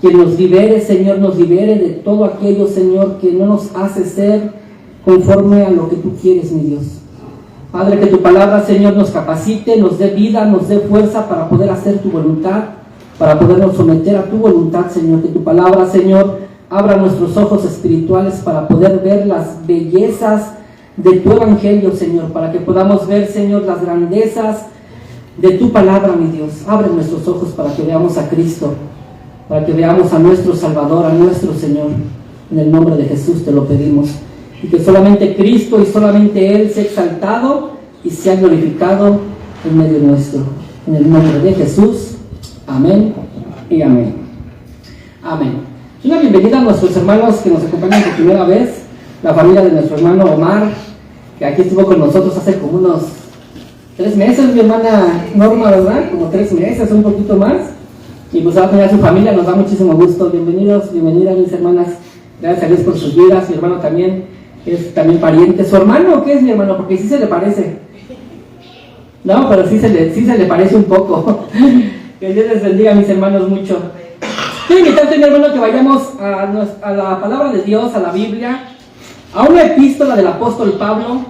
que nos libere, Señor, nos libere de todo aquello, Señor, que no nos hace ser conforme a lo que tú quieres, mi Dios. Padre, que tu palabra, Señor, nos capacite, nos dé vida, nos dé fuerza para poder hacer tu voluntad, para podernos someter a tu voluntad, Señor. Que tu palabra, Señor, abra nuestros ojos espirituales para poder ver las bellezas de tu evangelio, Señor, para que podamos ver, Señor, las grandezas de tu palabra, mi Dios. Abre nuestros ojos para que veamos a Cristo, para que veamos a nuestro Salvador, a nuestro Señor. En el nombre de Jesús te lo pedimos. Y que solamente Cristo y solamente Él sea exaltado y sea glorificado en medio nuestro. En el nombre de Jesús. Amén y amén. Amén. Una bienvenida a nuestros hermanos que nos acompañan por primera vez. La familia de nuestro hermano Omar, que aquí estuvo con nosotros hace como unos 3 meses, mi hermana Norma, ¿verdad? Como 3 meses, un poquito más. Y pues ahora tener a su familia, nos da muchísimo gusto. Bienvenidos, bienvenidas mis hermanas. Gracias a Dios por sus vidas. Mi hermano también es también pariente. ¿Su hermano o qué es mi hermano? Porque sí se le parece. No, pero sí se le parece un poco. Que Dios les bendiga, mis hermanos, mucho. Quiero invitarte, mi hermano, que vayamos a la palabra de Dios, a la Biblia, a una epístola del apóstol Pablo,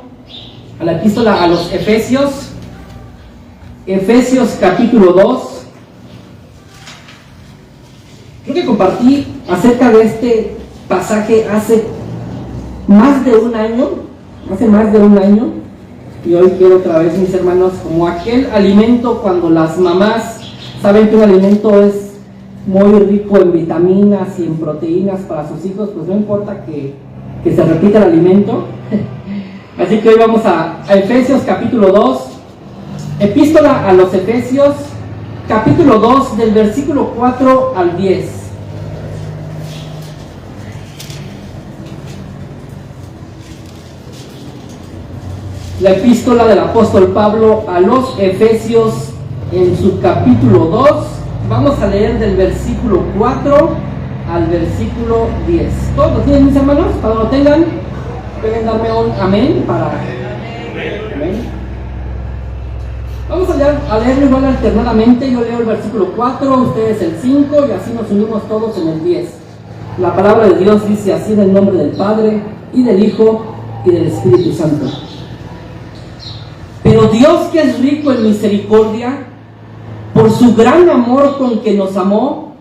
a la epístola a los Efesios, Efesios capítulo 2. Creo que compartí acerca de este pasaje hace más de un año, y hoy quiero otra vez, mis hermanos, como aquel alimento cuando las mamás saben que un alimento es muy rico en vitaminas y en proteínas para sus hijos, pues no importa que se repita el alimento. Así que hoy vamos a Efesios capítulo 2, epístola a los Efesios capítulo 2 del versículo 4 al 10. La epístola del apóstol Pablo a los Efesios en su capítulo 2. Vamos a leer del versículo 4 al versículo 10. ¿Todos lo tienen, mis hermanos? Para que lo tengan, pueden darme un amén para... Amén. Vamos a leerlo igual alternadamente. Yo leo el versículo 4, ustedes el 5 y así nos unimos todos en el 10. La palabra de Dios dice así: en el nombre del Padre y del Hijo y del Espíritu Santo. Pero Dios, que es rico en misericordia, por su gran amor con que nos amó,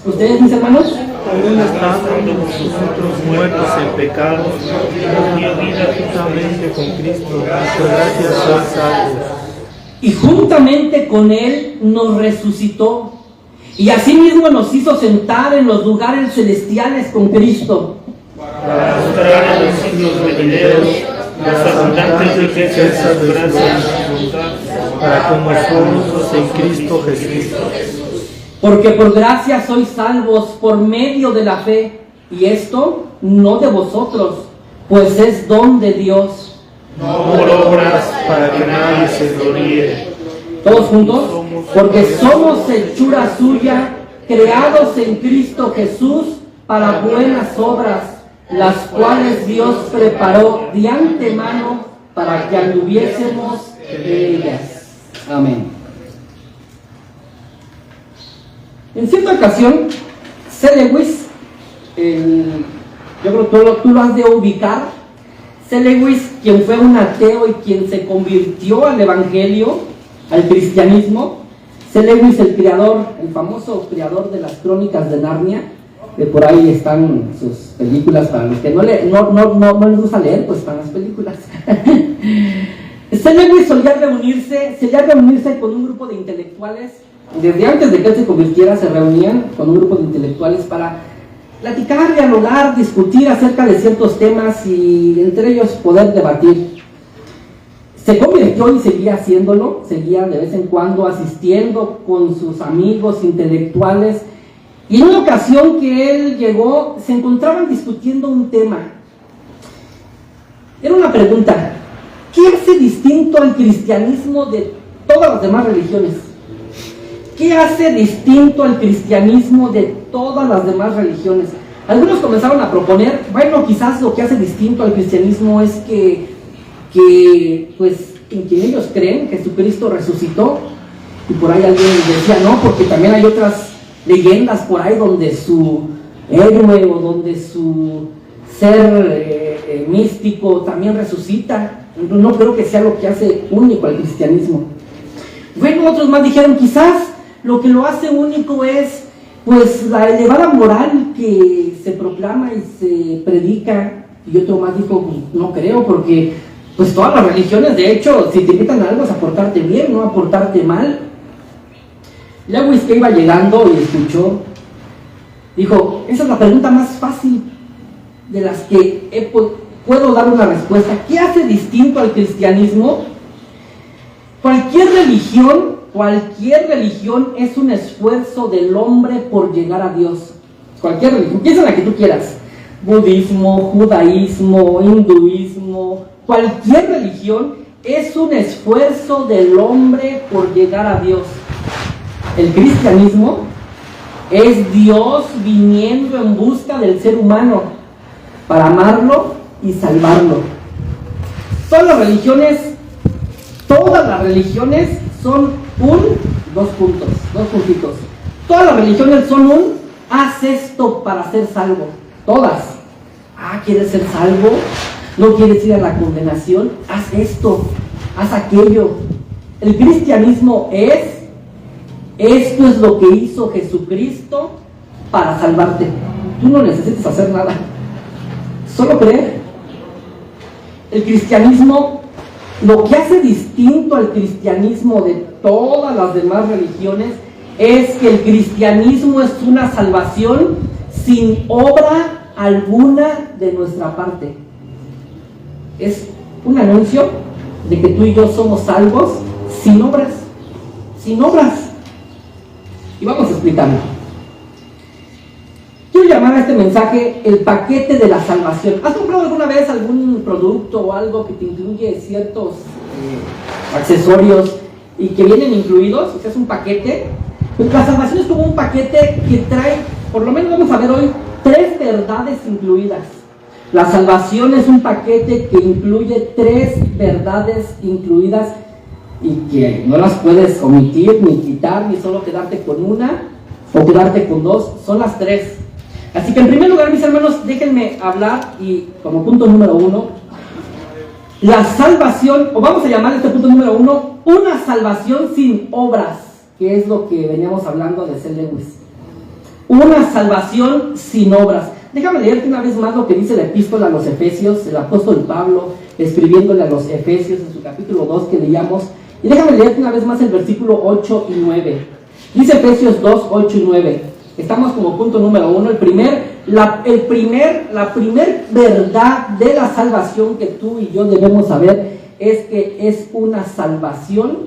¿ustedes, mis hermanos? Aún estando nosotros muertos en pecados, nos dio vida juntamente con Cristo, y por gracia sois salvos. Y juntamente con Él nos resucitó, y asimismo nos hizo sentar en los lugares celestiales con Cristo, para mostrar a los siglos venideros las abundantes riquezas de su gracia y voluntad, para con nosotros en Cristo Jesús. Porque por gracia sois salvos por medio de la fe, y esto no de vosotros, pues es don de Dios. No por obras, para que nadie se gloríe. Todos juntos, porque somos hechura suya, creados en Cristo Jesús para buenas obras, las cuales Dios preparó de antemano para que anduviésemos de ellas. Amén. En cierta ocasión, C. Lewis, yo creo que tú lo has de ubicar. C. Lewis, quien fue un ateo y quien se convirtió al evangelio, al cristianismo. C. Lewis, el famoso creador de las Crónicas de Narnia, que por ahí están sus películas para los que no les gusta leer, pues están las películas. C. Lewis solía reunirse con un grupo de intelectuales. Desde antes de que él se convirtiera, se reunían con un grupo de intelectuales para platicar, dialogar, discutir acerca de ciertos temas y entre ellos poder debatir. Se convirtió y seguía haciéndolo, seguía de vez en cuando asistiendo con sus amigos intelectuales, y en una ocasión que él llegó, se encontraban discutiendo un tema. Era una pregunta: ¿qué hace distinto al cristianismo de todas las demás religiones? ¿Qué hace distinto al cristianismo de todas las demás religiones? Algunos comenzaron a proponer, bueno, quizás lo que hace distinto al cristianismo es que pues, en quien ellos creen, Jesucristo resucitó. Y por ahí alguien decía, no, porque también hay otras leyendas por ahí donde su héroe o donde su ser místico también resucita. No creo que sea lo que hace único al cristianismo. Bueno, otros más dijeron, quizás lo que lo hace único es pues la elevada moral que se proclama y se predica. Y otro más dijo, pues, no creo, porque pues todas las religiones, de hecho, si te invitan a algo es a portarte bien, no a portarte mal. Lewis, que iba llegando y escuchó, dijo, esa es la pregunta más fácil de las que puedo dar una respuesta. ¿Qué hace distinto al cristianismo? Cualquier religión es un esfuerzo del hombre por llegar a Dios. Cualquier religión, piensa en la que tú quieras. Budismo, judaísmo, hinduismo, cualquier religión es un esfuerzo del hombre por llegar a Dios. El cristianismo es Dios viniendo en busca del ser humano para amarlo y salvarlo. Todas las religiones son dos puntitos. Todas las religiones son haz esto para ser salvo. Todas. ¿Quieres ser salvo? ¿No quieres ir a la condenación? Haz esto, haz aquello. El cristianismo esto es lo que hizo Jesucristo para salvarte. Tú no necesitas hacer nada, solo creer. El cristianismo, lo que hace distinto al cristianismo de todas las demás religiones es que el cristianismo es una salvación sin obra alguna de nuestra parte. Es un anuncio de que tú y yo somos salvos sin obras. Y vamos a explicarlo. Quiero llamar a este mensaje el paquete de la salvación. ¿Has comprado alguna vez algún producto o algo que te incluye ciertos accesorios y que vienen incluidos? O sea, es un paquete. Pues la salvación es como un paquete que trae, por lo menos vamos a ver hoy, 3 verdades incluidas. La salvación es un paquete que incluye 3 verdades incluidas y que no las puedes omitir, ni quitar, ni solo quedarte con una o quedarte con 2, son las 3. Así que en primer lugar, mis hermanos, déjenme hablar y como punto número 1, la salvación, o vamos a llamar este punto número 1, una salvación sin obras, que es lo que veníamos hablando de C. Lewis. Una salvación sin obras. Déjame leerte una vez más lo que dice la epístola a los Efesios, el apóstol Pablo escribiéndole a los Efesios en su capítulo 2 que leíamos. Y déjame leerte una vez más el versículo 8 y 9. Dice Efesios 2, 8 y 9. Estamos como punto número 1. La primer verdad de la salvación que tú y yo debemos saber es que es una salvación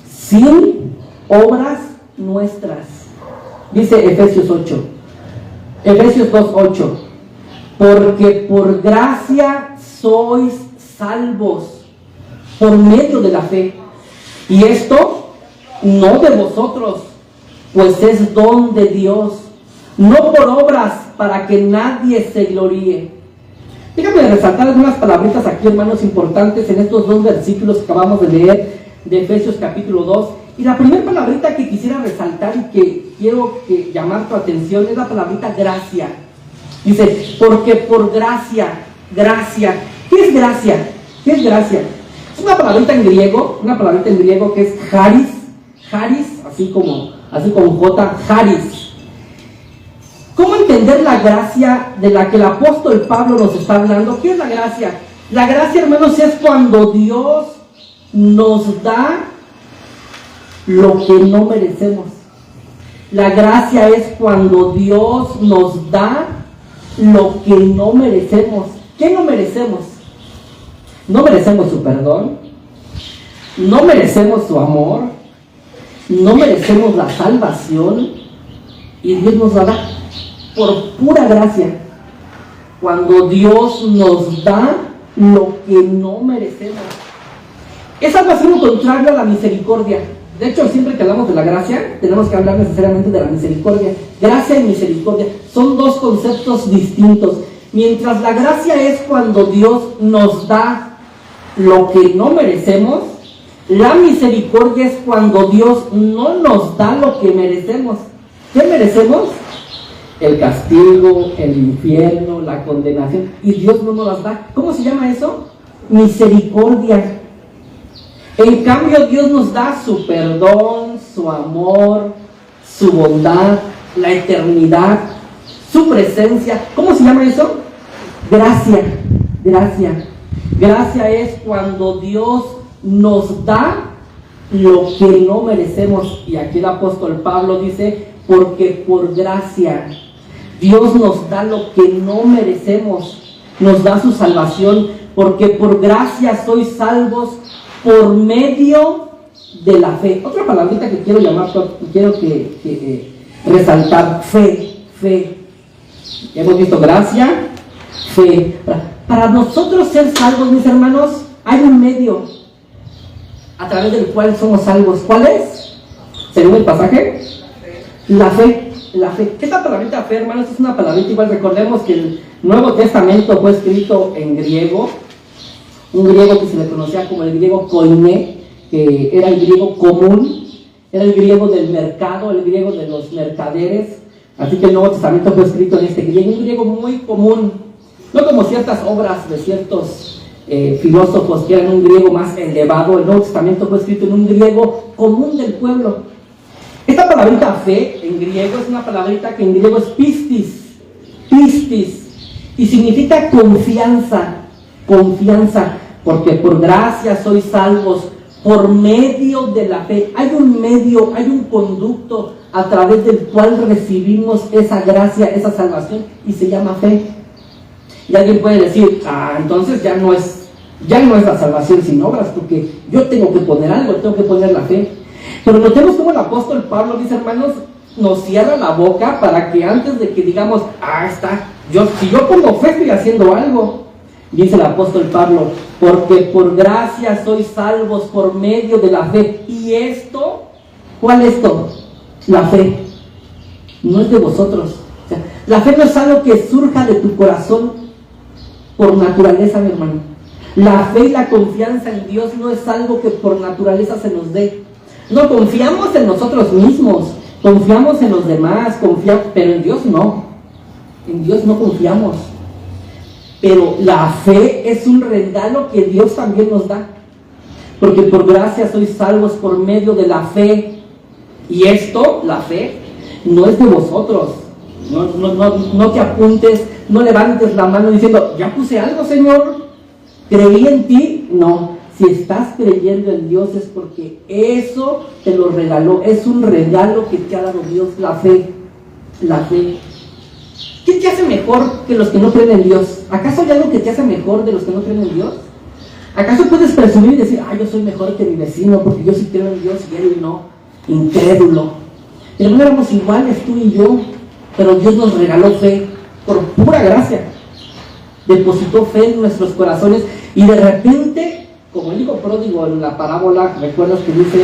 sin obras nuestras. Dice Efesios 8. Efesios 2, 8. Porque por gracia sois salvos por medio de la fe. Y esto no de vosotros, pues es don de Dios, no por obras para que nadie se gloríe. Déjame resaltar algunas palabritas aquí, hermanos, importantes en estos 2 versículos que acabamos de leer de Efesios capítulo 2. Y la primera palabrita que quisiera resaltar y que quiero llamar tu atención es la palabrita gracia. Dice, porque por gracia. ¿Qué es gracia? Es una palabrita en griego que es charis, así como J, charis. ¿Cómo entender la gracia de la que el apóstol Pablo nos está hablando? ¿Qué es la gracia? La gracia, hermanos, es cuando Dios nos da lo que no merecemos. La gracia es cuando Dios nos da lo que no merecemos. ¿Qué no merecemos? No merecemos su perdón, no merecemos su amor, no merecemos la salvación, y Dios nos la da por pura gracia. Cuando Dios nos da lo que no merecemos. Es algo así lo contrario a la misericordia. De hecho, siempre que hablamos de la gracia, tenemos que hablar necesariamente de la misericordia. Gracia y misericordia son 2 conceptos distintos. Mientras la gracia es cuando Dios nos da lo que no merecemos, la misericordia es cuando Dios no nos da lo que merecemos. ¿Qué merecemos? El castigo, el infierno, la condenación, y Dios no nos las da. ¿Cómo se llama eso? Misericordia. En cambio, Dios nos da su perdón, su amor, su bondad, la eternidad, su presencia. ¿Cómo se llama eso? Gracia. Gracia. Gracia es cuando Dios nos da lo que no merecemos. Y aquí el apóstol Pablo dice, porque por gracia Dios nos da lo que no merecemos, nos da su salvación, porque por gracia sois salvos por medio de la fe. Otra palabrita que quiero llamar, quiero resaltar, fe. Hemos visto gracia, fe. Para nosotros ser salvos, mis hermanos, hay un medio a través del cual somos salvos. ¿Cuál es? Según el pasaje, la fe. Esta palabrita fe, hermanos, es una palabrita igual. Recordemos que el Nuevo Testamento fue escrito en griego, un griego que se le conocía como el griego koiné, que era el griego común, era el griego del mercado, el griego de los mercaderes. Así que el Nuevo Testamento fue escrito en este griego, un griego muy común, no como ciertas obras de ciertos filósofos que eran un griego más elevado. El Nuevo Testamento fue escrito en un griego común del pueblo. Esta palabrita fe en griego es una palabrita que en griego es pistis, y significa confianza, porque por gracia sois salvos por medio de la fe. Hay un medio, hay un conducto a través del cual recibimos esa gracia, esa salvación, y se llama fe. Y alguien puede decir, entonces ya no es la salvación sin obras, porque yo tengo que poner algo, tengo que poner la fe. Pero notemos cómo el apóstol Pablo, mis hermanos, nos cierra la boca para que antes de que digamos, si yo pongo fe estoy haciendo algo. Dice el apóstol Pablo, porque por gracia sois salvos por medio de la fe. ¿Y esto? ¿Cuál es esto? La fe no es de vosotros. O sea, la fe no es algo que surja de tu corazón por naturaleza, mi hermano. La fe y la confianza en Dios no es algo que por naturaleza se nos dé. No confiamos en nosotros mismos, confiamos en los demás, pero en Dios no. En Dios no confiamos. Pero la fe es un regalo que Dios también nos da. Porque por gracia sois salvos por medio de la fe. Y esto, la fe, no es de vosotros. No te apuntes, no levantes la mano diciendo, ya puse algo, Señor, creí en ti. No. Si estás creyendo en Dios es porque eso te lo regaló. Es un regalo que te ha dado Dios, la fe. ¿Qué te hace mejor que los que no creen en Dios? ¿Acaso hay algo que te hace mejor de los que no creen en Dios? ¿Acaso puedes presumir y decir, yo soy mejor que mi vecino porque yo sí creo en Dios y él no? Incrédulo. Pero no éramos iguales tú y yo, pero Dios nos regaló fe por pura gracia. Depositó fe en nuestros corazones y de repente, como el hijo pródigo en la parábola, recuerdas que dice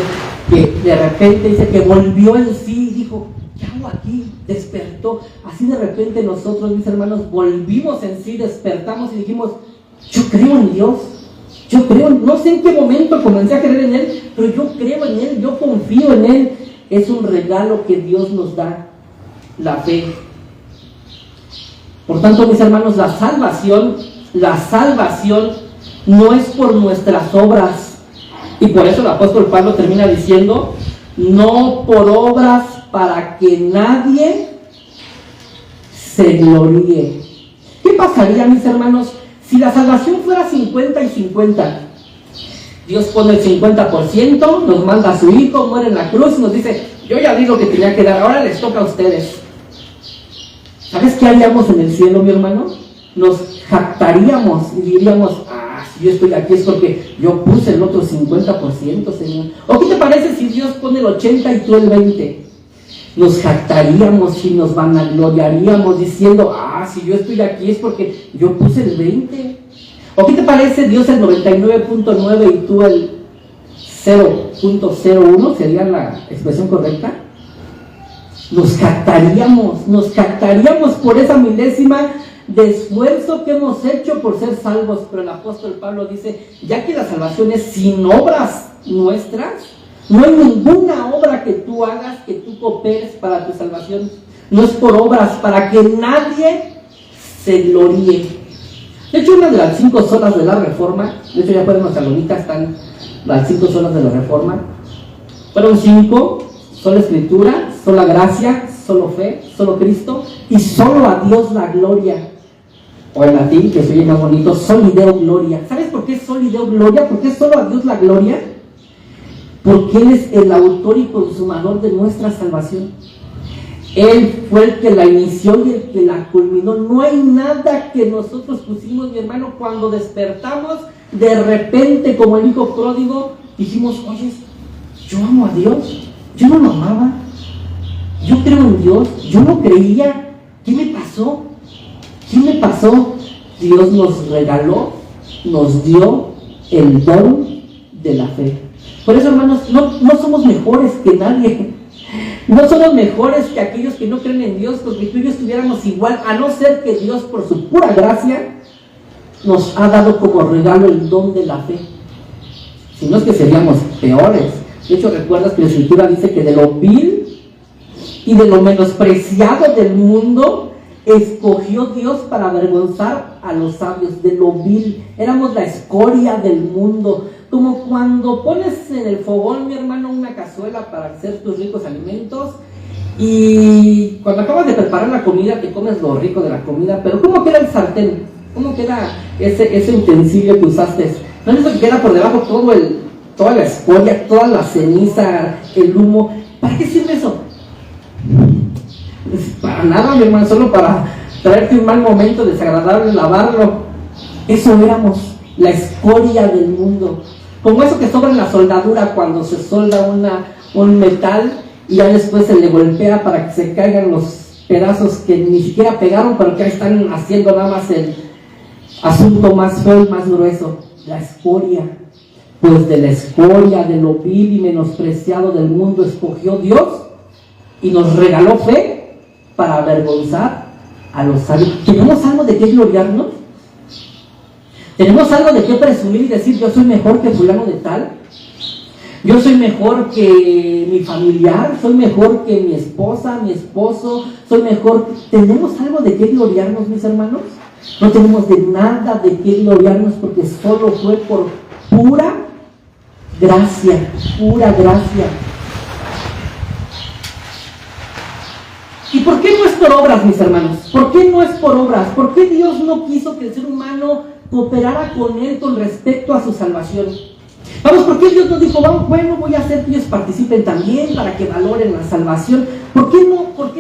que de repente dice que volvió en sí y dijo, ¿qué hago aquí? Despertó. Así de repente nosotros, mis hermanos, volvimos en sí, despertamos y dijimos, yo creo en Dios, no sé en qué momento comencé a creer en Él, pero yo creo en Él, yo confío en Él. Es un regalo que Dios nos da, la fe. Por tanto, mis hermanos, la salvación no es por nuestras obras. Y por eso el apóstol Pablo termina diciendo, no por obras para que nadie se gloríe. ¿Qué pasaría, mis hermanos, si la salvación fuera 50 y 50? Dios pone el 50%, nos manda a su hijo, muere en la cruz y nos dice, yo ya di lo que tenía que dar, ahora les toca a ustedes. ¿Sabes qué haríamos en el cielo, mi hermano? Nos jactaríamos y diríamos, si yo estoy aquí es porque yo puse el otro 50%, Señor. ¿O qué te parece si Dios pone el 80% y tú el 20%? Nos jactaríamos y nos vanagloriaríamos diciendo, si yo estoy aquí es porque yo puse el 20%. ¿O qué te parece Dios el 99.9% y tú el 0.01%? ¿Sería la expresión correcta? Nos jactaríamos por esa milésima de esfuerzo que hemos hecho por ser salvos. Pero el apóstol Pablo dice, ya que la salvación es sin obras nuestras, No hay ninguna obra que tú hagas, que tú cooperes para tu salvación. No es por obras, para que nadie se gloríe. De hecho, una de las 5 solas de la Reforma, de hecho ya fueron nuestras lonitas, están las 5 solas de la Reforma. Fueron 5, sola Escritura, sola gracia, solo fe, solo Cristo, y solo a Dios la gloria. O en latín, que se oye más bonito, soli Deo gloria. ¿Sabes por qué soli Deo gloria? ¿Por qué solo a Dios la gloria? Porque Él es el autor y consumador de nuestra salvación. Él fue el que la inició y el que la culminó. No hay nada que nosotros pusimos, mi hermano, cuando despertamos, de repente, como el hijo pródigo, dijimos, oye, yo amo a Dios, yo no lo amaba, yo creo en Dios, yo no creía. ¿Qué me pasó? ¿Qué me pasó? Dios nos regaló, nos dio el don de la fe. Por eso, hermanos, no somos mejores que nadie. No somos mejores que aquellos que no creen en Dios, porque tú y yo estuviéramos igual, a no ser que Dios, por su pura gracia, nos ha dado como regalo el don de la fe. Si no es que seríamos peores. De hecho, recuerdas que la Escritura dice que de lo vil y de lo menospreciado del mundo escogió Dios para avergonzar a los sabios. De lo vil, éramos la escoria del mundo. Como cuando pones en el fogón, mi hermano, una cazuela para hacer tus ricos alimentos, y cuando acabas de preparar la comida te comes lo rico de la comida, pero ¿cómo queda el sartén? ¿Cómo queda ese utensilio que usaste? ¿No es eso que queda por debajo toda la escoria, toda la ceniza, el humo? ¿Para qué sirve eso? Para nada, mi hermano, solo para traerte un mal momento desagradable, lavarlo. Eso éramos, la escoria del mundo. Como eso que sobra en la soldadura cuando se solda un metal y ya después se le golpea para que se caigan los pedazos que ni siquiera pegaron, pero que ahí están haciendo nada más el asunto más feo y más grueso. La escoria. Pues de la escoria, de lo vil y menospreciado del mundo escogió Dios y nos regaló fe para avergonzar a los sabios. ¿Tenemos algo de qué gloriarnos? ¿Tenemos algo de qué presumir y decir, yo soy mejor que fulano de tal? Yo soy mejor que mi familiar, soy mejor que mi esposa, mi esposo, soy mejor. ¿Tenemos algo de qué gloriarnos, mis hermanos? No tenemos de nada de qué gloriarnos, porque solo fue por pura gracia, pura gracia. ¿Y por qué no es por obras, mis hermanos? ¿Por qué no es por obras? ¿Por qué Dios no quiso que el ser humano cooperara con Él con respecto a su salvación? Vamos, ¿por qué Dios nos dijo, bueno, voy a hacer que ellos participen también para que valoren la salvación? ¿Por qué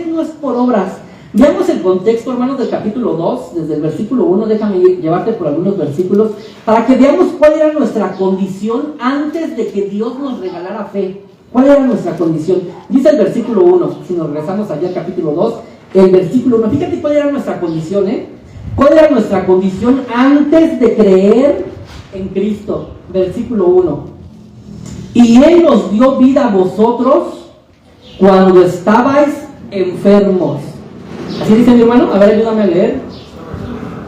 no es por obras? Veamos el contexto, hermanos, del capítulo 2, desde el versículo 1, déjame llevarte por algunos versículos, para que veamos cuál era nuestra condición antes de que Dios nos regalara fe. ¿Cuál era nuestra condición? Dice el versículo 1, si nos regresamos allá al capítulo 2, el versículo 1, fíjate cuál era nuestra condición, ¿Cuál era nuestra condición antes de creer en Cristo? Versículo 1. Y Él nos dio vida a vosotros cuando estabais enfermos. ¿Así dice mi hermano? A ver, ayúdame a leer.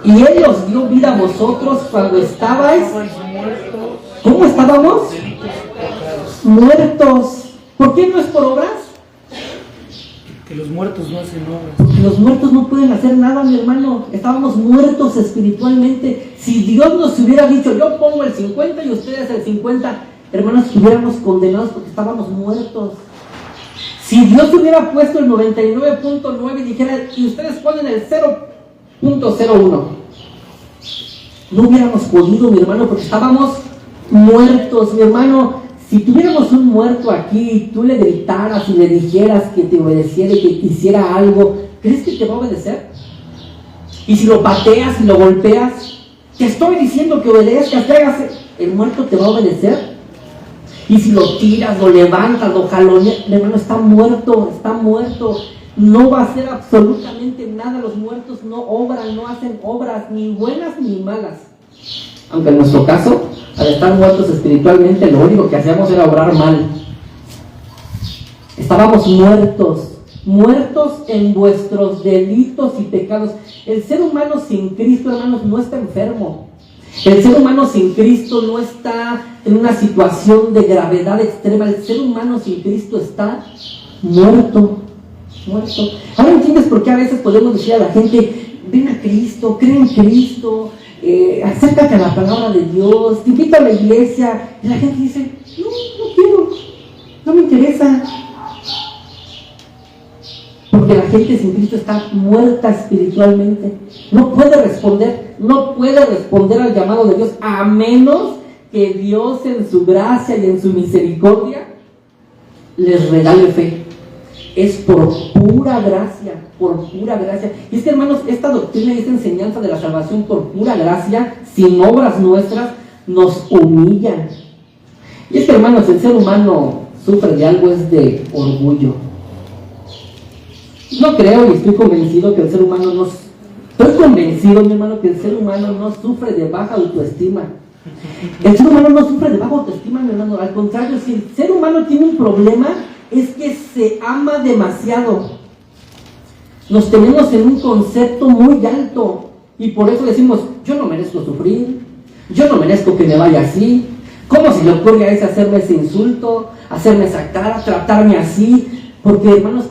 Y Él os dio vida a vosotros cuando estabais... ¿Cómo estábamos? Muertos. ¿Por qué no es por obras? Que los muertos no hacen obras. Porque los muertos no pueden hacer nada, mi hermano. Estábamos muertos espiritualmente. Si Dios nos hubiera dicho, yo pongo el 50 y ustedes el 50, hermanos, estuviéramos condenados porque estábamos muertos. Si Dios hubiera puesto el 99.9 y dijera, y ustedes ponen el 0.01, no hubiéramos podido, mi hermano, porque estábamos muertos, mi hermano. Si tuviéramos un muerto aquí y tú le gritaras y le dijeras que te obedeciera y que hiciera algo, ¿crees que te va a obedecer? Y si lo pateas y lo golpeas, te estoy diciendo que obedezcas, que hagas, ¿el muerto te va a obedecer? Y si lo tiras, lo levantas, lo jaloneas, hermano, está muerto, no va a hacer absolutamente nada. Los muertos no obran, no hacen obras, ni buenas ni malas. Aunque en nuestro caso, al estar muertos espiritualmente, lo único que hacíamos era obrar mal. Estábamos muertos en vuestros delitos y pecados. El ser humano sin Cristo, hermanos, no está enfermo. El ser humano sin Cristo no está en una situación de gravedad extrema. El ser humano sin Cristo está muerto. Ahora entiendes por qué a veces podemos decir a la gente: ven a Cristo, cree en Cristo, acércate a la palabra de Dios, te invito a la iglesia. Y la gente dice: no quiero, no me interesa. Porque la gente sin Cristo está muerta espiritualmente. No puede responder al llamado de Dios, a menos que Dios en su gracia y en su misericordia les regale fe. Es por pura gracia. Y es que, hermanos, esta doctrina y esta enseñanza de la salvación por pura gracia, sin obras nuestras, nos humillan. Y es que, hermanos, el ser humano sufre de algo, es de orgullo. No creo y estoy convencido que el ser humano no... Estoy convencido, mi hermano, que el ser humano no sufre de baja autoestima. El ser humano no sufre de baja autoestima, mi hermano. Al contrario, si el ser humano tiene un problema, es que se ama demasiado. Nos tenemos en un concepto muy alto. Y por eso decimos: yo no merezco sufrir, yo no merezco que me vaya así. ¿Cómo se le ocurre a ese hacerme ese insulto, hacerme esa cara, tratarme así? Porque, hermanos,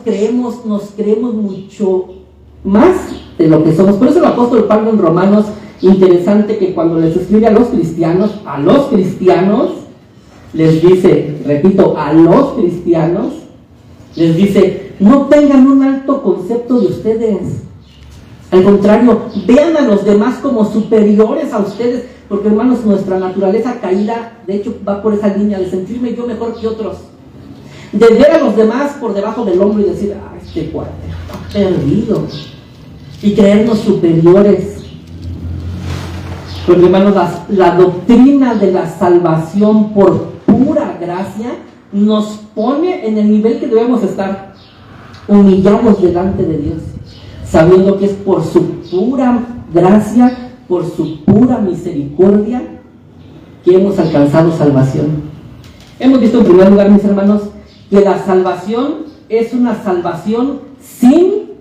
nos creemos mucho más de lo que somos. Por eso el apóstol Pablo en Romanos, interesante que cuando les escribe a los cristianos, les dice, repito, a los cristianos, les dice: no tengan un alto concepto de ustedes. Al contrario, vean a los demás como superiores a ustedes. Porque, hermanos, nuestra naturaleza caída, de hecho, va por esa línea de sentirme yo mejor que otros. De ver a los demás por debajo del hombro y decir: este cuate está perdido, y creernos superiores. Porque, hermanos, la doctrina de la salvación por pura gracia nos pone en el nivel que debemos estar, humillados delante de Dios, sabiendo que es por su pura gracia, por su pura misericordia, que hemos alcanzado salvación. Hemos visto en primer lugar, mis hermanos, que la salvación es una salvación sin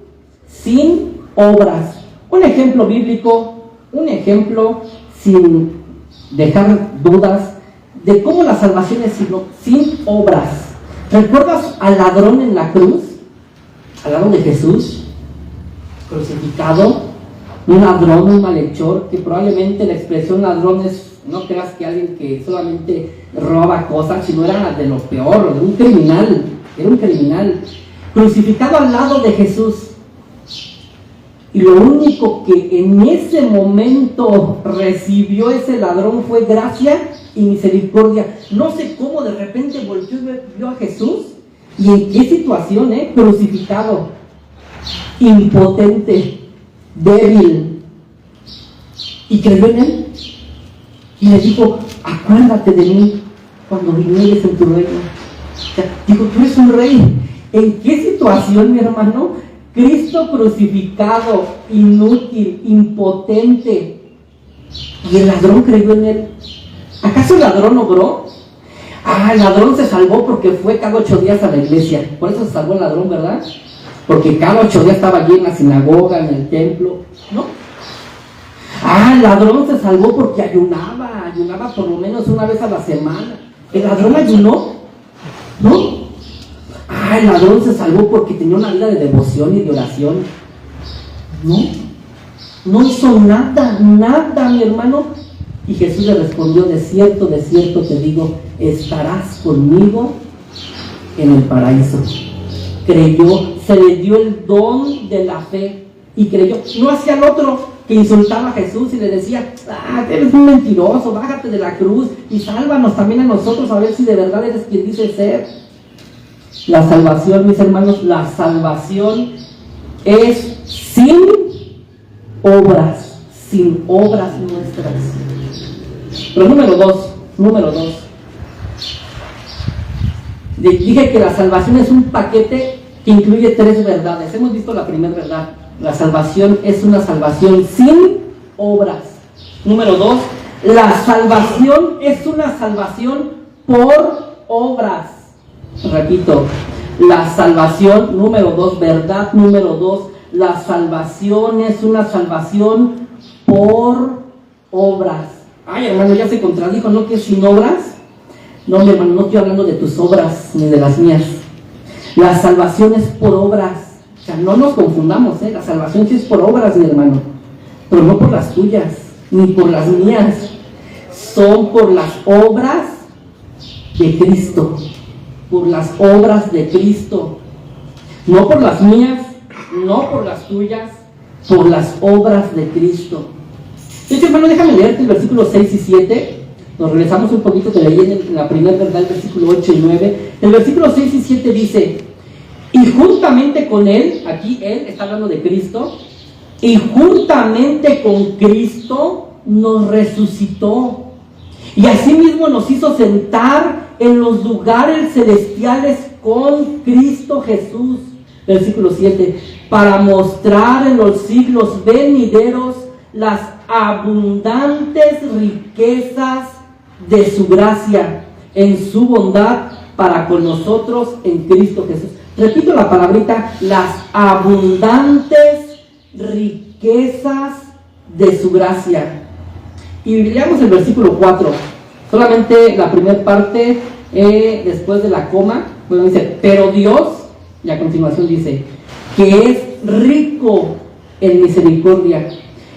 obras. Un ejemplo bíblico, sin dejar dudas de cómo la salvación es sin obras. ¿Recuerdas al ladrón en la cruz? Al lado de Jesús, crucificado. Un ladrón, un malhechor, que probablemente la expresión ladrón es, no creas que alguien que solamente roba cosas, sino era de lo peor, era un criminal, crucificado al lado de Jesús. Y lo único que en ese momento recibió ese ladrón fue gracia y misericordia. No sé cómo de repente volvió y vio a Jesús, y en qué situación, crucificado, impotente, débil, y creyó en él. Y le dijo: acuérdate de mí cuando vinieres en tu reino. O sea, dijo: tú eres un rey. ¿En qué situación, mi hermano? Cristo crucificado, inútil, impotente, y el ladrón creyó en él. ¿Acaso el ladrón obró? El ladrón se salvó porque fue cada 8 días a la iglesia. Por eso se salvó el ladrón, ¿verdad? Porque cada 8 días estaba allí en la sinagoga, en el templo, ¿no? El ladrón se salvó porque ayunaba por lo menos una vez a la semana. ¿El ladrón ayunó? ¿No? El ladrón se salvó porque tenía una vida de devoción y de oración. No hizo nada, mi hermano. Y Jesús le respondió: de cierto te digo, estarás conmigo en el paraíso. Creyó, se le dio el don de la fe y creyó. No hacía el otro que insultaba a Jesús y le decía: eres un mentiroso, bájate de la cruz y sálvanos también a nosotros, a ver si de verdad eres quien dice ser. La salvación, mis hermanos, la salvación es sin obras nuestras. Pero número dos, dije que la salvación es un paquete que incluye 3 verdades. Hemos visto la primera verdad: la salvación es una salvación sin obras. Número 2, la salvación es una salvación por obras. Repito, la salvación, número 2, verdad número 2, la salvación es una salvación por obras. Ay, hermano, ya se contradijo, ¿no? Que sin obras. No, mi hermano, no estoy hablando de tus obras ni de las mías. La salvación es por obras. O sea, no nos confundamos, ¿eh? La salvación sí es por obras, mi hermano. Pero no por las tuyas, ni por las mías. Son por las obras de Cristo. Por las obras de Cristo. No por las mías, no por las tuyas, por las obras de Cristo. De hecho, hermano, déjame leerte el versículo 6 y 7. Nos regresamos un poquito, te leí en la primera verdad, el versículo 8 y 9. El versículo 6 y 7 dice: y juntamente con él, aquí él está hablando de Cristo, y juntamente con Cristo nos resucitó, y asimismo nos hizo sentar en los lugares celestiales con Cristo Jesús. Versículo 7: para mostrar en los siglos venideros las abundantes riquezas de su gracia en su bondad para con nosotros en Cristo Jesús. Repito la palabrita: las abundantes riquezas de su gracia. Y leamos el versículo 4, solamente la primera parte, después de la coma. Bueno, dice: pero Dios, y a continuación dice, que es rico en misericordia.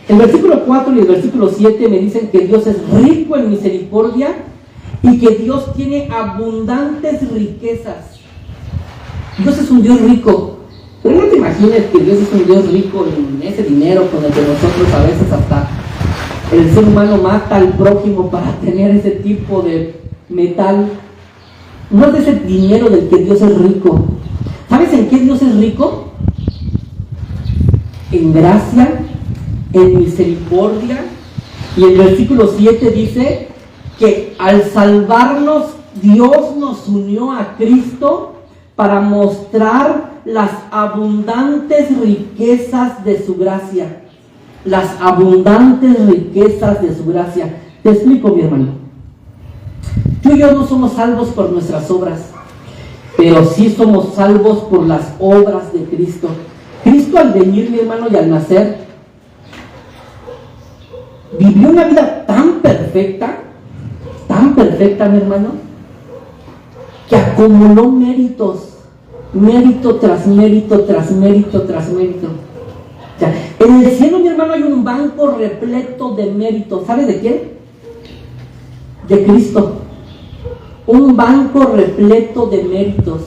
El versículo 4 y el versículo 7 me dicen que Dios es rico en misericordia y que Dios tiene abundantes riquezas. Dios es un Dios rico, pero no te imagines que Dios es un Dios rico en ese dinero con el que nosotros a veces hasta el ser humano mata al prójimo para tener ese tipo de metal. No es de ese dinero del que Dios es rico. ¿Sabes en qué Dios es rico? En gracia, en misericordia. Y el versículo 7 dice que al salvarnos, Dios nos unió a Cristo para mostrar las abundantes riquezas de su gracia. Las abundantes riquezas de su gracia. Te explico, mi hermano. Tú y yo no somos salvos por nuestras obras, pero sí somos salvos por las obras de Cristo. Cristo, al venir, mi hermano, y al nacer, vivió una vida tan perfecta, mi hermano, que acumuló méritos, mérito tras mérito, tras mérito, tras mérito. O sea, en el cielo, mi hermano, hay un banco repleto de méritos. ¿Sabes de quién? De Cristo. Un banco repleto de méritos.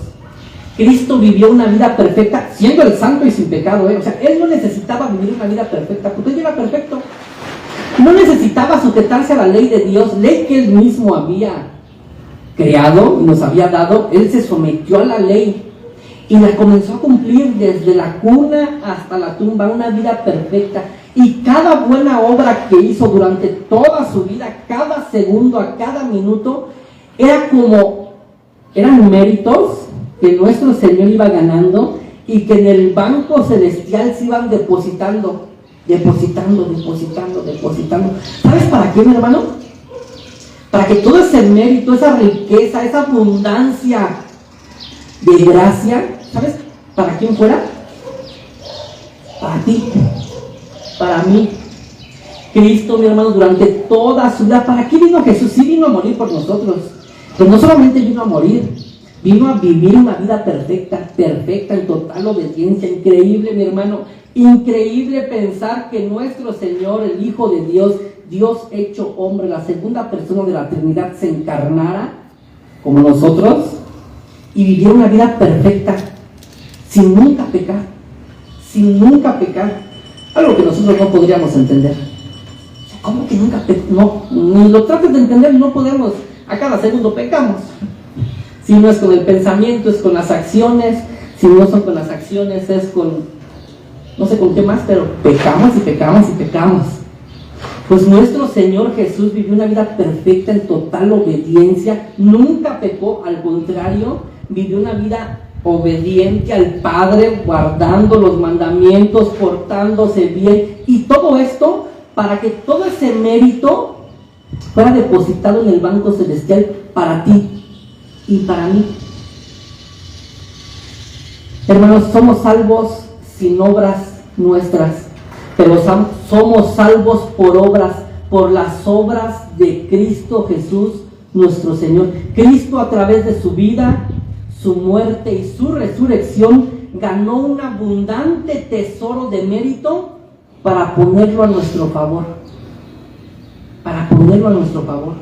Cristo vivió una vida perfecta, siendo el santo y sin pecado, O sea, Él no necesitaba vivir una vida perfecta, porque Él era perfecto. No necesitaba sujetarse a la ley de Dios, ley que Él mismo había creado y nos había dado. Él se sometió a la ley y la comenzó a cumplir desde la cuna hasta la tumba, una vida perfecta. Y cada buena obra que hizo durante toda su vida, cada segundo, a cada minuto, eran méritos que nuestro Señor iba ganando y que en el banco celestial se iban depositando. ¿Sabes para qué, mi hermano? Para que todo ese mérito, esa riqueza, esa abundancia de gracia, ¿sabes para quién fuera? Para ti, para mí. Cristo, mi hermano, durante toda su vida, ¿para qué vino Jesús? Sí vino a morir por nosotros, pero no solamente vino a morir, vino a vivir una vida perfecta, en total obediencia. Increíble, mi hermano. Increíble pensar que nuestro Señor, el Hijo de Dios, Dios hecho hombre, la segunda persona de la Trinidad, se encarnara como nosotros y viviera una vida perfecta, sin nunca pecar, algo que nosotros no podríamos entender. ¿Cómo que nunca pecamos? No, ni lo trates de entender, no podemos. A cada segundo pecamos. Si no es con el pensamiento, es con las acciones. Si no son con las acciones, es con no sé con qué más, pero pecamos. Pues nuestro Señor Jesús vivió una vida perfecta en total obediencia, nunca pecó, al contrario, vivió una vida obediente al Padre, guardando los mandamientos, portándose bien, y todo esto para que todo ese mérito fuera depositado en el banco celestial para ti y para mí. Hermanos, somos salvos sin obras nuestras, pero somos salvos por obras por las obras de Cristo Jesús nuestro Señor. Cristo, a través de su vida, su muerte y su resurrección, ganó un abundante tesoro de mérito para ponerlo a nuestro favor. Para ponerlo a nuestro favor.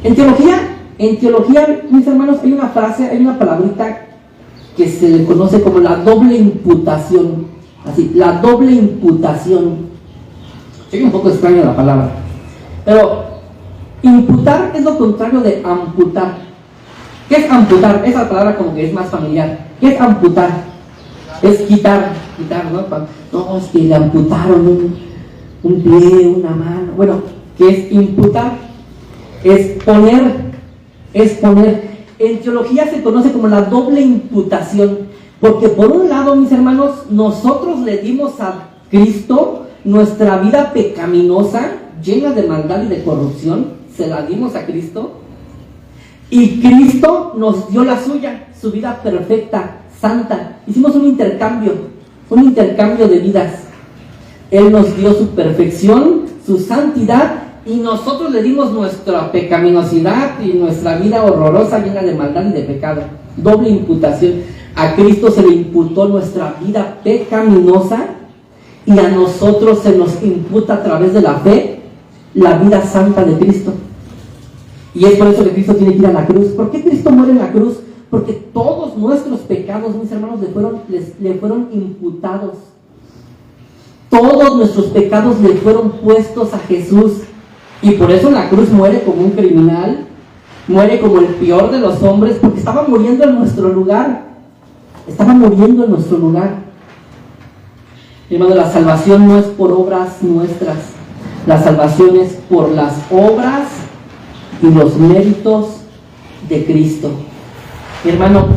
En teología, mis hermanos, hay una frase, hay una palabrita que se le conoce como la doble imputación. Así, la doble imputación. Sé un poco extraña la palabra, pero imputar es lo contrario de amputar. ¿Qué es amputar? Esa palabra como que es más familiar. ¿Qué es amputar? Es quitar, ¿no? No, es que le amputaron un pie, una mano. Bueno, ¿qué es imputar? Es poner. En teología se conoce como la doble imputación, porque por un lado, mis hermanos, nosotros le dimos a Cristo nuestra vida pecaminosa, llena de maldad y de corrupción, se la dimos a Cristo, y Cristo nos dio la suya, su vida perfecta, santa. Hicimos un intercambio de vidas. Él nos dio su perfección, su santidad, y nosotros le dimos nuestra pecaminosidad y nuestra vida horrorosa, llena de maldad y de pecado. Doble imputación. A Cristo se le imputó nuestra vida pecaminosa, y a nosotros se nos imputa a través de la fe la vida santa de Cristo. Y es por eso que Cristo tiene que ir a la cruz. ¿Por qué Cristo muere en la cruz? Porque todos nuestros pecados, mis hermanos, le fueron imputados. Todos nuestros pecados le fueron puestos a Jesús. Y por eso en la cruz muere como un criminal, muere como el peor de los hombres, porque estaba muriendo en nuestro lugar. Estaba muriendo en nuestro lugar. Hermano, la salvación no es por obras nuestras. La salvación es por las obras y los méritos de Cristo. Hermano,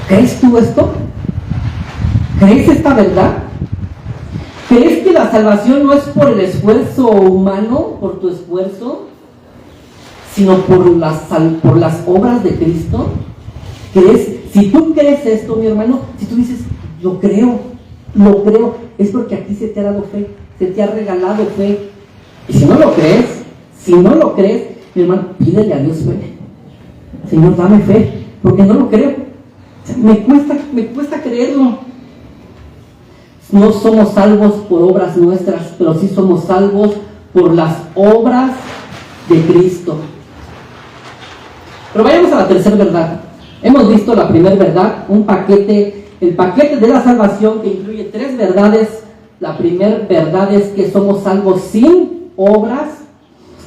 ¿crees tú esto? ¿Crees esta verdad? ¿Crees que la salvación no es por el esfuerzo humano, por tu esfuerzo, sino por las obras de Cristo? ¿Crees? Si tú crees esto, mi hermano, si tú dices, lo creo, es porque aquí se te ha dado fe, se te ha regalado fe. Y si no lo crees, mi hermano, pídele a Dios fe. Señor, dame fe, porque no lo creo. Me cuesta creerlo. No somos salvos por obras nuestras, pero sí somos salvos por las obras de Cristo. Pero vayamos a la tercera verdad. Hemos visto la primera verdad, el paquete de la salvación, que incluye 3 verdades. La primera verdad es que somos salvos sin obras.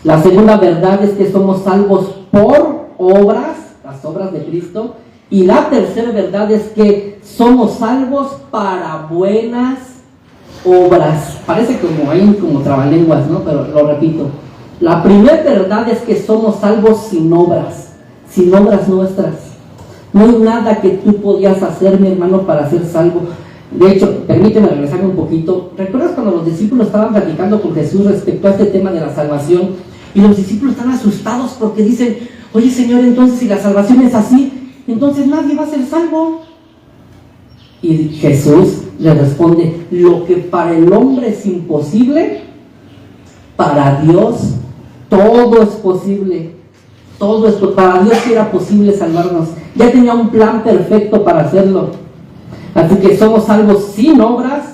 La segunda verdad es que somos salvos por obras, las obras de Cristo. Y la tercera verdad es que somos salvos para buenas obras. Parece como trabalenguas, ¿no? Pero lo repito. La primera verdad es que somos salvos sin obras nuestras. No hay nada que tú podías hacer, mi hermano, para ser salvo. De hecho, permíteme regresarme un poquito. ¿Recuerdas cuando los discípulos estaban platicando con Jesús respecto a este tema de la salvación? Y los discípulos están asustados porque dicen, oye Señor, entonces si la salvación es así, entonces nadie va a ser salvo. Y Jesús le responde, lo que para el hombre es imposible, para Dios todo es posible. Todo esto, para Dios sí era posible salvarnos. Ya tenía un plan perfecto para hacerlo. Así que somos salvos sin obras,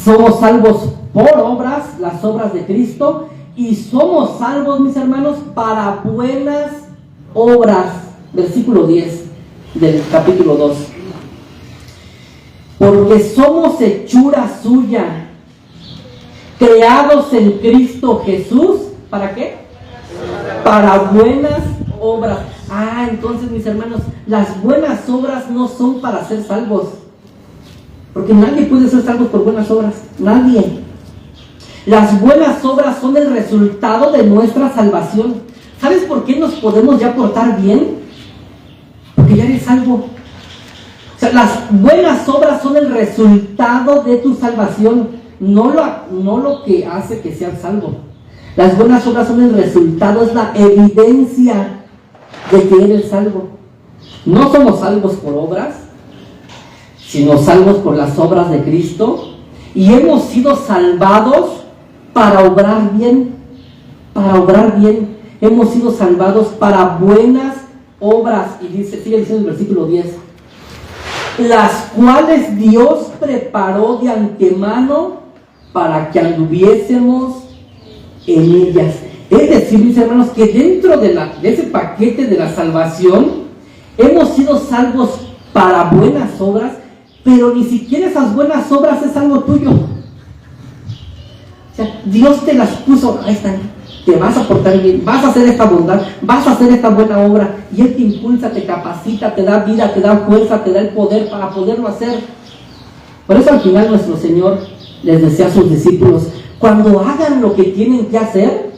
somos salvos por obras, las obras de Cristo, y somos salvos, mis hermanos, para buenas obras. Versículo 10 del capítulo 2. Porque somos hechura suya, creados en Cristo Jesús, ¿para qué? Para buenas obras. Entonces, mis hermanos, las buenas obras no son para ser salvos, porque nadie puede ser salvo por buenas obras, nadie. Las buenas obras son el resultado de nuestra salvación. ¿Sabes por qué nos podemos ya portar bien? Porque ya eres salvo. O sea, las buenas obras son el resultado de tu salvación, no lo que hace que seas salvo. Las buenas obras son el resultado, es la evidencia de que eres salvo. No somos salvos por obras, sino salvos por las obras de Cristo, y hemos sido salvados para obrar bien, para obrar bien. Hemos sido salvados para buenas obras. Y dice, sigue diciendo el versículo 10, las cuales Dios preparó de antemano para que anduviésemos en ellas. Es decir, mis hermanos, que dentro de ese paquete de la salvación, hemos sido salvos para buenas obras, pero ni siquiera esas buenas obras es algo tuyo. O sea, Dios te las puso, ahí están, te vas a portar bien, vas a hacer esta bondad, vas a hacer esta buena obra, y Él te impulsa, te capacita, te da vida, te da fuerza, te da el poder para poderlo hacer. Por eso al final nuestro Señor les decía a sus discípulos, cuando hagan lo que tienen que hacer,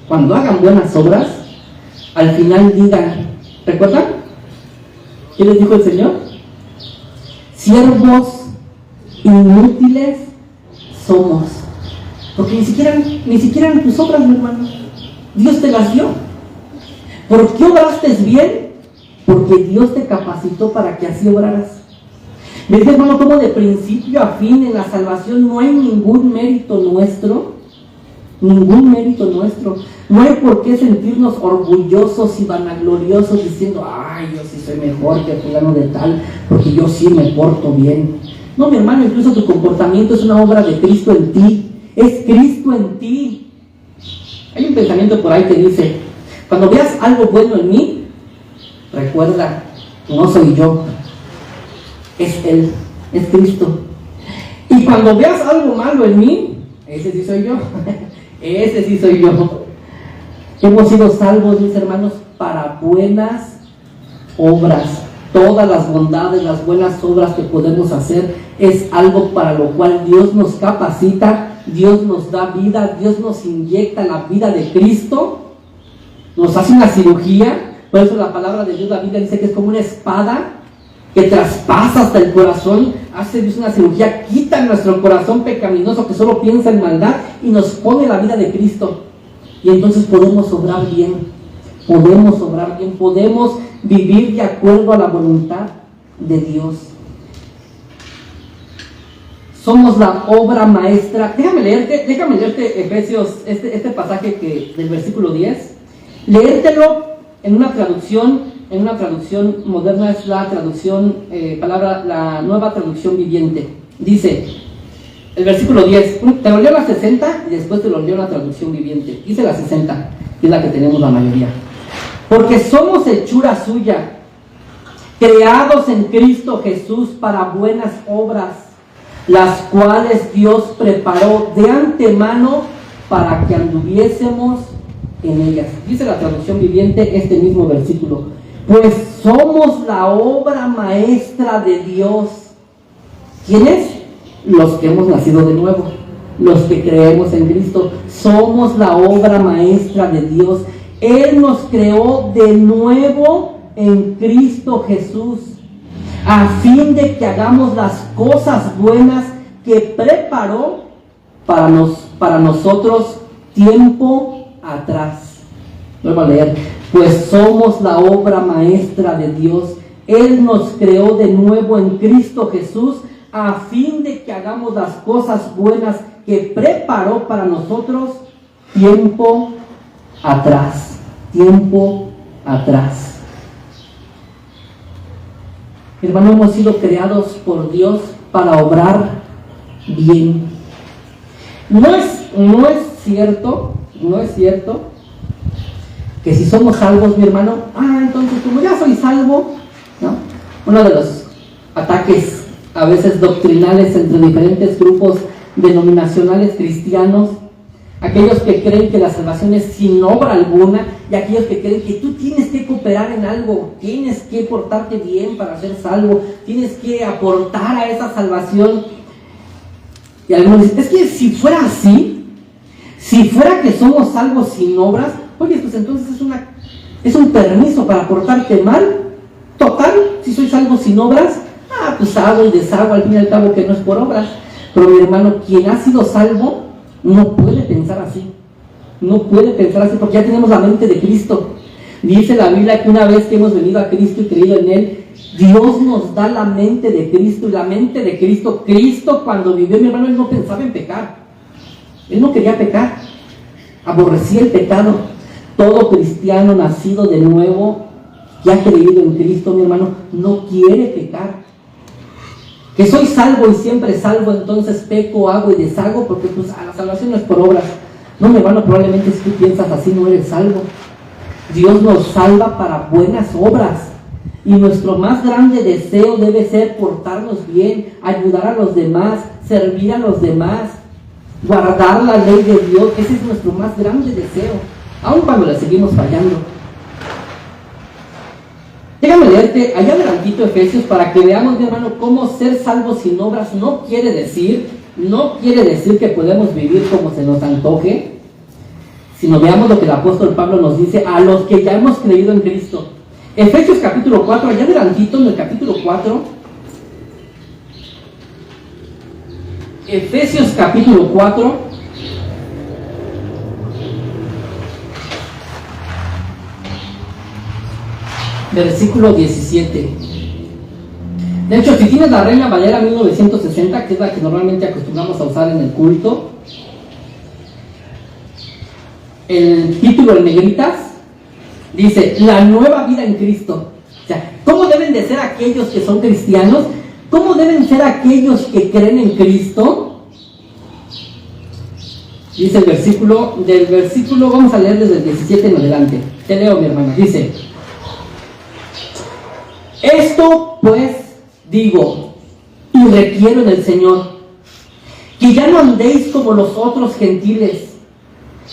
cuando hagan buenas obras, al final digan, ¿recuerdan? ¿Qué les dijo el Señor? Siervos inútiles somos. Porque ni siquiera en tus obras, mi hermano, Dios te las dio. ¿Por qué obraste bien? Porque Dios te capacitó para que así obraras. ¿Ves, hermano, cómo de principio a fin en la salvación no hay ningún mérito nuestro? Ningún mérito nuestro. No hay por qué sentirnos orgullosos y vanagloriosos diciendo, ay, yo sí soy mejor que fulano de tal, porque yo sí me porto bien. No, mi hermano, incluso tu comportamiento es una obra de Cristo en ti. Es Cristo en ti. Hay un pensamiento por ahí que dice, cuando veas algo bueno en mí, recuerda, no soy yo, es Él, es Cristo. Y cuando veas algo malo en mí, ese sí soy yo. Ese sí soy yo. Hemos sido salvos, mis hermanos, para buenas obras. Todas las bondades, las buenas obras que podemos hacer es algo para lo cual Dios nos capacita, Dios nos da vida, Dios nos inyecta la vida de Cristo, nos hace una cirugía. Por eso la palabra de Dios, la Biblia dice que es como una espada que traspasa hasta el corazón, hace Dios una cirugía, quita nuestro corazón pecaminoso que solo piensa en maldad y nos pone la vida de Cristo. Y entonces podemos obrar bien, podemos vivir de acuerdo a la voluntad de Dios. Somos la obra maestra. Déjame leerte Efesios, este pasaje del versículo 10, leértelo en una traducción moderna, es la traducción, la nueva traducción viviente. Dice, el versículo 10, te lo leo la 60 y después te lo leo la traducción viviente. Dice la 60, que es la que tenemos la mayoría. Porque somos hechura suya, creados en Cristo Jesús para buenas obras, las cuales Dios preparó de antemano para que anduviésemos en ellas. Dice la traducción viviente este mismo versículo. Pues somos la obra maestra de Dios. ¿Quiénes? Los que hemos nacido de nuevo, los que creemos en Cristo. Somos la obra maestra de Dios. Él nos creó de nuevo en Cristo Jesús, a fin de que hagamos las cosas buenas que preparó para nosotros tiempo atrás. Vuelvo a leer. Pues somos la obra maestra de Dios. Él nos creó de nuevo en Cristo Jesús, a fin de que hagamos las cosas buenas que preparó para nosotros tiempo atrás. Tiempo atrás. Hermano, hemos sido creados por Dios para obrar bien. No es cierto que si somos salvos, mi hermano, entonces como ya soy salvo, ¿no? Uno de los ataques a veces doctrinales entre diferentes grupos denominacionales cristianos, aquellos que creen que la salvación es sin obra alguna, y aquellos que creen que tú tienes que cooperar en algo, tienes que portarte bien para ser salvo, tienes que aportar a esa salvación. Y algunos dicen, es que si fuera así, si fuera que somos salvos sin obras, oye, pues entonces es un permiso para portarte mal. Total, si soy salvo sin obras, pues hago y deshago, al fin y al cabo que no es por obras. Pero mi hermano, quien ha sido salvo no puede pensar así, porque ya tenemos la mente de Cristo. Dice la Biblia que una vez que hemos venido a Cristo y creído en Él, Dios nos da la mente de Cristo. Y la mente de Cristo cuando vivió, mi hermano, Él no pensaba en pecar. Él no quería pecar, aborrecía el pecado. Todo cristiano nacido de nuevo, que ha creído en Cristo, mi hermano, no quiere pecar. Que soy salvo y siempre salvo, entonces peco, hago y deshago, porque pues la salvación no es por obras. No, mi hermano, probablemente si tú piensas así no eres salvo. Dios nos salva para buenas obras. Y nuestro más grande deseo debe ser portarnos bien, ayudar a los demás, servir a los demás, guardar la ley de Dios. Ese es nuestro más grande deseo, aun cuando le seguimos fallando. Déjame leerte allá adelantito Efesios para que veamos, mi hermano, cómo ser salvos sin obras no quiere decir que podemos vivir como se nos antoje, sino veamos lo que el apóstol Pablo nos dice a los que ya hemos creído en Cristo. Efesios capítulo 4, allá adelantito en el capítulo 4, Efesios capítulo 4, versículo 17. De hecho, si tienes la Reina Valera 1960, que es la que normalmente acostumbramos a usar en el culto, el título en negritas dice, la nueva vida en Cristo. O sea, ¿cómo deben de ser aquellos que son cristianos? ¿Cómo deben ser aquellos que creen en Cristo? Dice el versículo, vamos a leer desde el 17 en adelante. Te leo, mi hermana, dice, esto pues digo y requiero en el Señor, que ya no andéis como los otros gentiles,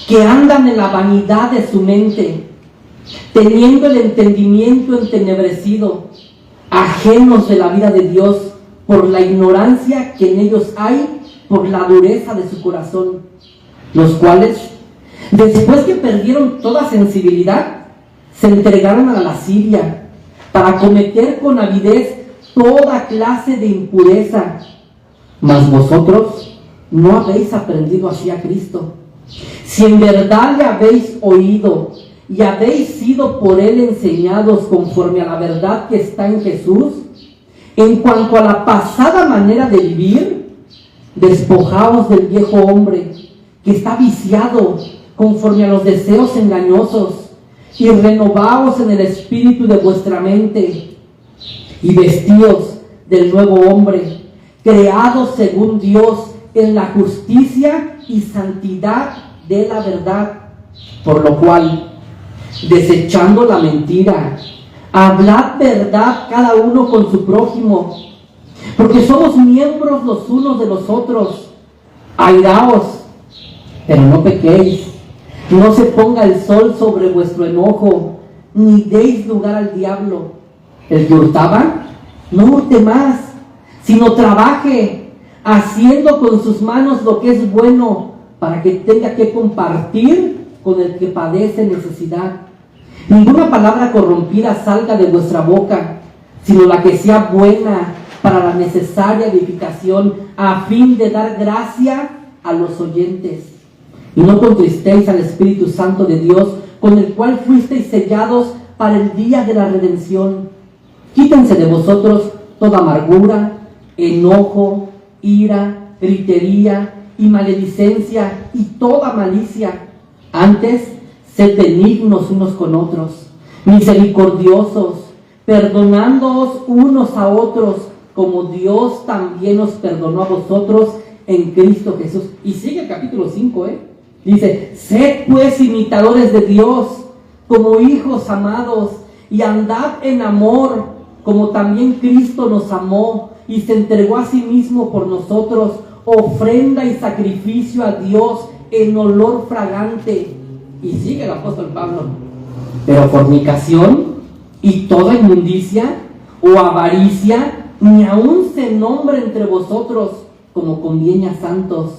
que andan en la vanidad de su mente, teniendo el entendimiento entenebrecido, ajenos de la vida de Dios, por la ignorancia que en ellos hay, por la dureza de su corazón, los cuales, después que perdieron toda sensibilidad, se entregaron a la lascivia, para cometer con avidez toda clase de impureza. Mas vosotros no habéis aprendido así a Cristo. Si en verdad le habéis oído y habéis sido por él enseñados conforme a la verdad que está en Jesús, en cuanto a la pasada manera de vivir, despojaos del viejo hombre que está viciado conforme a los deseos engañosos, y renovaos en el espíritu de vuestra mente, y vestíos del nuevo hombre, creado según Dios en la justicia y santidad de la verdad. Por lo cual, desechando la mentira, hablad verdad cada uno con su prójimo, porque somos miembros los unos de los otros. Airaos, pero no pequéis. No se ponga el sol sobre vuestro enojo, ni deis lugar al diablo. El que hurtaba, no hurte más, sino trabaje, haciendo con sus manos lo que es bueno, para que tenga que compartir con el que padece necesidad. Ninguna palabra corrompida salga de vuestra boca, sino la que sea buena para la necesaria edificación, a fin de dar gracia a los oyentes. Y no contristéis al Espíritu Santo de Dios, con el cual fuisteis sellados para el día de la redención. Quítense de vosotros toda amargura, enojo, ira, gritería y maledicencia y toda malicia. Antes, sed benignos unos con otros, misericordiosos, perdonándoos unos a otros, como Dios también os perdonó a vosotros en Cristo Jesús. Y sigue el capítulo 5, Dice, sed pues imitadores de Dios, como hijos amados, y andad en amor, como también Cristo nos amó, y se entregó a sí mismo por nosotros, ofrenda y sacrificio a Dios en olor fragante. Y sigue el apóstol Pablo, pero fornicación y toda inmundicia o avaricia, ni aun se nombre entre vosotros, como conviene a santos,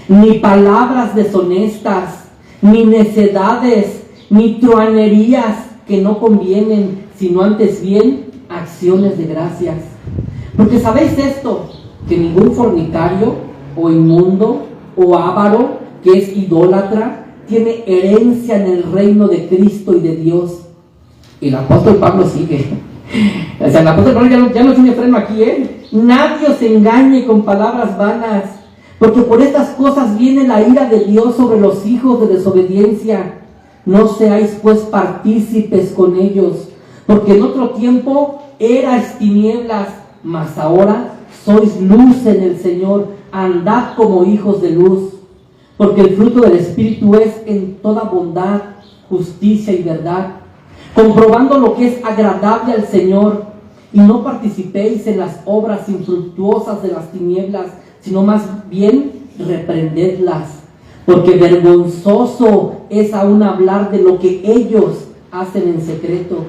ni palabras deshonestas, ni necedades, ni truhanerías que no convienen, sino antes bien acciones de gracias. Porque sabéis esto, que ningún fornicario, o inmundo, o avaro, que es idólatra, tiene herencia en el reino de Cristo y de Dios. Y el apóstol Pablo sigue. O sea, el apóstol Pablo ya no tiene freno aquí, Nadie os engañe con palabras vanas, porque por estas cosas viene la ira de Dios sobre los hijos de desobediencia. No seáis pues partícipes con ellos, porque en otro tiempo erais tinieblas, mas ahora sois luz en el Señor. Andad como hijos de luz, porque el fruto del Espíritu es en toda bondad, justicia y verdad, comprobando lo que es agradable al Señor, y no participéis en las obras infructuosas de las tinieblas, sino más bien reprendedlas, porque vergonzoso es aún hablar de lo que ellos hacen en secreto.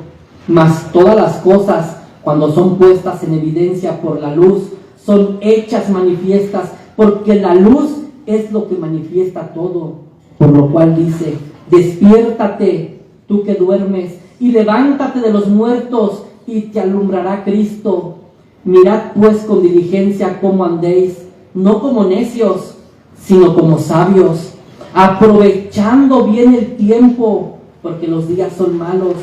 Mas todas las cosas, cuando son puestas en evidencia por la luz, son hechas manifiestas, porque la luz es lo que manifiesta todo. Por lo cual dice: despiértate, tú que duermes, y levántate de los muertos, y te alumbrará Cristo. Mirad pues con diligencia cómo andéis, no como necios, sino como sabios, aprovechando bien el tiempo, porque los días son malos.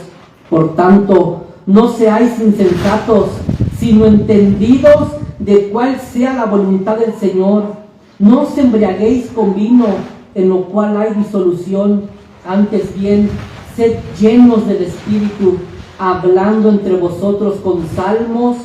Por tanto, no seáis insensatos, sino entendidos de cuál sea la voluntad del Señor. No os embriaguéis con vino, en lo cual hay disolución, antes bien, sed llenos del Espíritu, hablando entre vosotros con salmos,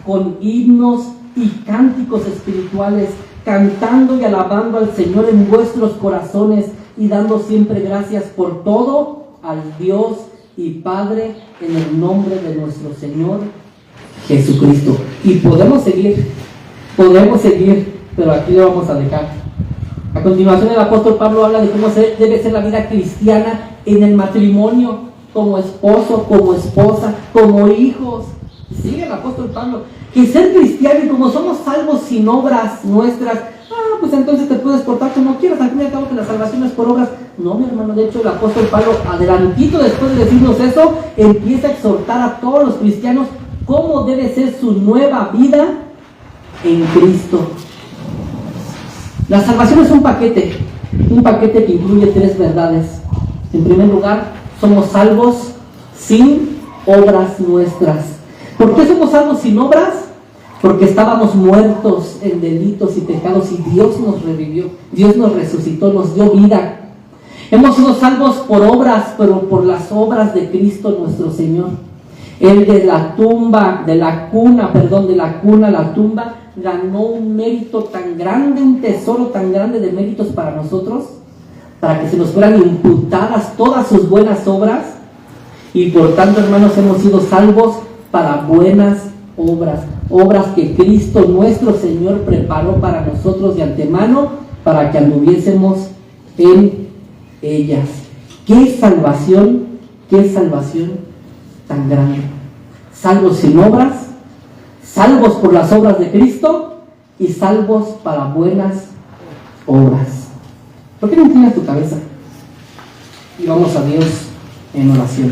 con himnos y cánticos espirituales, cantando y alabando al Señor en vuestros corazones, y dando siempre gracias por todo al Dios y Padre, en el nombre de nuestro Señor Jesucristo. Y podemos seguir, pero aquí lo vamos a dejar. A continuación, el apóstol Pablo habla de cómo debe ser la vida cristiana en el matrimonio, como esposo, como esposa, como hijos. Sigue el apóstol Pablo, que ser cristiano, y como somos salvos sin obras nuestras, pues entonces te puedes portar como quieras, al fin y al cabo que la salvación es por obras. No, mi hermano, de hecho el apóstol Pablo, adelantito después de decirnos eso, empieza a exhortar a todos los cristianos cómo debe ser su nueva vida en Cristo. La salvación es un paquete que incluye 3 verdades. En primer lugar, somos salvos sin obras nuestras. ¿Por qué somos salvos sin obras? Porque estábamos muertos en delitos y pecados, y Dios nos revivió, Dios nos resucitó, nos dio vida. Hemos sido salvos por obras, pero por las obras de Cristo nuestro Señor. Él de la cuna a la tumba, ganó un mérito tan grande, un tesoro tan grande de méritos para nosotros, para que se nos fueran imputadas todas sus buenas obras. Y por tanto, hermanos, hemos sido salvos para buenas obras, obras que Cristo nuestro Señor preparó para nosotros de antemano, para que anduviésemos en ellas. ¡Qué salvación tan grande! Salvos sin obras, salvos por las obras de Cristo, y salvos para buenas obras. ¿Por qué no inclinas tu cabeza? Y vamos a Dios en oración.